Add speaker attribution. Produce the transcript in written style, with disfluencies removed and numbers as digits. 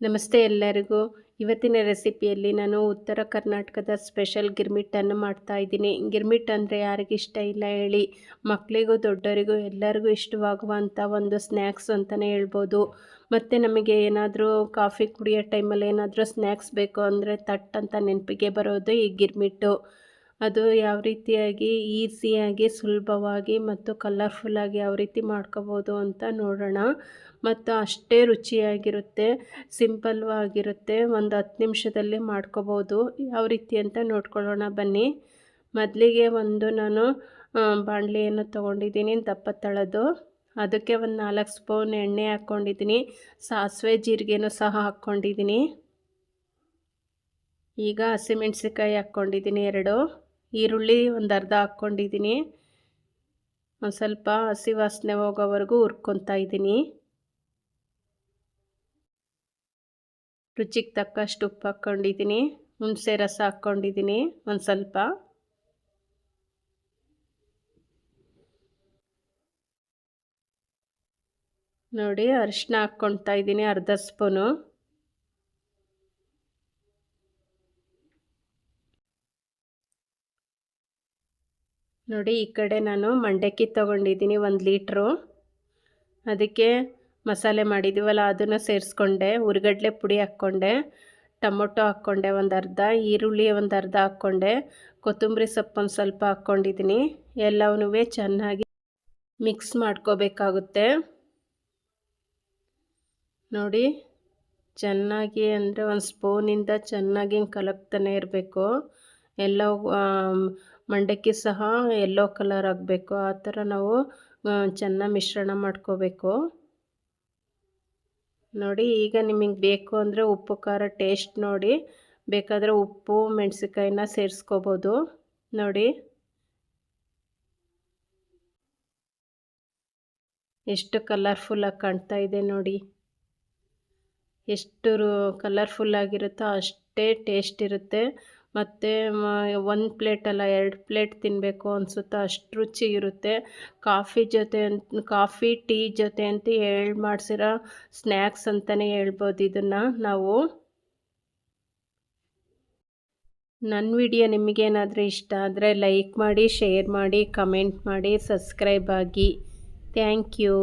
Speaker 1: ನಮಸ್ತೆ ಎಲ್ಲರಿಗೂ. ಇವತ್ತಿನ ರೆಸಿಪಿಯಲ್ಲಿ ನಾನು ಉತ್ತರ ಕರ್ನಾಟಕದ ಸ್ಪೆಷಲ್ ಗಿರ್ಮಿಟ್ಟನ್ನು ಮಾಡ್ತಾಯಿದ್ದೀನಿ. ಗಿರ್ಮಿಟ್ ಅಂದರೆ ಯಾರಿಗಿಷ್ಟ ಇಲ್ಲ ಹೇಳಿ. ಮಕ್ಕಳಿಗೂ ದೊಡ್ಡವರಿಗೂ ಎಲ್ಲರಿಗೂ ಇಷ್ಟವಾಗುವಂಥ ಒಂದು ಸ್ನ್ಯಾಕ್ಸ್ ಅಂತಲೇ ಹೇಳ್ಬೋದು. ಮತ್ತು ನಮಗೆ ಏನಾದರೂ ಕಾಫಿ ಕುಡಿಯೋ ಟೈಮಲ್ಲಿ ಏನಾದರೂ ಸ್ನ್ಯಾಕ್ಸ್ ಬೇಕು ಅಂದರೆ ತಟ್ ಅಂತ ನೆನಪಿಗೆ ಬರೋದು ಈ ಗಿರ್ಮಿಟ್ಟು. ಅದು ಯಾವ ರೀತಿಯಾಗಿ ಈಸಿಯಾಗಿ ಸುಲಭವಾಗಿ ಮತ್ತು ಕಲರ್ಫುಲ್ಲಾಗಿ ಯಾವ ರೀತಿ ಮಾಡ್ಕೋಬೋದು ಅಂತ ನೋಡೋಣ. ಮತ್ತು ಅಷ್ಟೇ ರುಚಿಯಾಗಿರುತ್ತೆ, ಸಿಂಪಲ್ಲು ಆಗಿರುತ್ತೆ. ಒಂದು 10 ನಿಮಿಷದಲ್ಲಿ ಮಾಡ್ಕೋಬೋದು. ಯಾವ ರೀತಿ ಅಂತ ನೋಡ್ಕೊಳ್ಳೋಣ ಬನ್ನಿ. ಮೊದಲಿಗೆ ನಾನು ಬಾಣಲೆಯನ್ನು ತೊಗೊಂಡಿದ್ದೀನಿ ದಪ್ಪ ತಳದ್ದು. ಅದಕ್ಕೆ ಒಂದು 4 ಸ್ಪೂನ್ ಎಣ್ಣೆ ಹಾಕ್ಕೊಂಡಿದ್ದೀನಿ. ಸಾಸಿವೆ ಜೀರಿಗೆನೂ ಸಹ ಹಾಕ್ಕೊಂಡಿದ್ದೀನಿ. ಈಗ ಹಸಿಮೆಣ್ಸಿಕಾಯಿ ಹಾಕ್ಕೊಂಡಿದ್ದೀನಿ 2. ಈರುಳ್ಳಿ ಒಂದು ಅರ್ಧ ಹಾಕ್ಕೊಂಡಿದ್ದೀನಿ. ಒಂದು ಸ್ವಲ್ಪ ಹಸಿ ವಾಸನೆ ಹೋಗೋವರೆಗೂ ಹುರ್ಕೊತಾ ಇದ್ದೀನಿ. ರುಚಿಗೆ ತಕ್ಕಷ್ಟು ಉಪ್ಪು ಹಾಕ್ಕೊಂಡಿದ್ದೀನಿ. ಹುಣಸೆ ರಸ ಹಾಕ್ಕೊಂಡಿದ್ದೀನಿ ಒಂದು ಸ್ವಲ್ಪ. ನೋಡಿ, ಅರಿಶಿನ ಹಾಕ್ಕೊಳ್ತಾ ಇದ್ದೀನಿ ಅರ್ಧ ಸ್ಪೂನು. ನೋಡಿ, ಈ ಕಡೆ ನಾನು ಮಂಡಕ್ಕಿ ತೊಗೊಂಡಿದ್ದೀನಿ 1 ಲೀಟ್ರು. ಅದಕ್ಕೆ ಮಸಾಲೆ ಮಾಡಿದ್ದೀವಲ್ಲ ಅದನ್ನು ಸೇರಿಸ್ಕೊಂಡೆ. ಹುರಿಗಡಲೆ ಪುಡಿ ಹಾಕ್ಕೊಂಡೆ, ಟೊಮೊಟೊ ಹಾಕ್ಕೊಂಡೆ ಒಂದು ಅರ್ಧ, ಈರುಳ್ಳಿ ಒಂದು ಅರ್ಧ ಹಾಕ್ಕೊಂಡೆ, ಕೊತ್ತಂಬರಿ ಸೊಪ್ಪು ಒಂದು ಸ್ವಲ್ಪ ಹಾಕ್ಕೊಂಡಿದ್ದೀನಿ. ಎಲ್ಲವನ್ನೂ ಚೆನ್ನಾಗಿ ಮಿಕ್ಸ್ ಮಾಡ್ಕೋಬೇಕಾಗುತ್ತೆ. ನೋಡಿ, ಚೆನ್ನಾಗಿ ಅಂದರೆ ಒಂದು ಸ್ಪೂನಿಂದ ಚೆನ್ನಾಗಿ ಕಲಕ್ತಾನೆ ಇರಬೇಕು. ಎಲ್ಲವೂ ಮಂಡಕ್ಕಿ ಸಹ ಯೆಲ್ಲೋ ಕಲರ್ ಆಗಬೇಕು. ಆ ಥರ ನಾವು ಚೆನ್ನಾಗಿ ಮಿಶ್ರಣ ಮಾಡ್ಕೋಬೇಕು. ನೋಡಿ, ಈಗ ನಿಮಗೆ ಬೇಕು ಅಂದರೆ ಉಪ್ಪು ಖಾರ ಟೇಸ್ಟ್ ನೋಡಿ, ಬೇಕಾದರೆ ಉಪ್ಪು ಮೆಣಸಿನ್ಕಾಯಿನ ಸೇರಿಸ್ಕೋಬೋದು. ನೋಡಿ ಎಷ್ಟು ಕಲರ್ಫುಲ್ಲಾಗಿ ಕಾಣ್ತಾ ಇದೆ ನೋಡಿ. ಎಷ್ಟು ಕಲರ್ಫುಲ್ಲಾಗಿರುತ್ತೋ ಅಷ್ಟೇ ಟೇಸ್ಟ್ ಇರುತ್ತೆ. ಮತ್ತು 1 ಪ್ಲೇಟ್ ಅಲ್ಲ 2 ಪ್ಲೇಟ್ ತಿನ್ನಬೇಕು ಅನಿಸುತ್ತೋ ಅಷ್ಟು ರುಚಿ ಇರುತ್ತೆ. ಕಾಫಿ ಟೀ ಜೊತೆ ಅಂತೂ ಮಾಡಿಸಿರೋ ಸ್ನ್ಯಾಕ್ಸ್ ಅಂತಲೇ ಹೇಳ್ಬೋದು ಇದನ್ನು ನಾವು. ನನ್ನ ವಿಡಿಯೋ ನಿಮಗೇನಾದರೂ ಇಷ್ಟ ಆದರೆ ಲೈಕ್ ಮಾಡಿ, ಶೇರ್ ಮಾಡಿ, ಕಮೆಂಟ್ ಮಾಡಿ, ಸಬ್ಸ್ಕ್ರೈಬ್ ಆಗಿ. Thank you.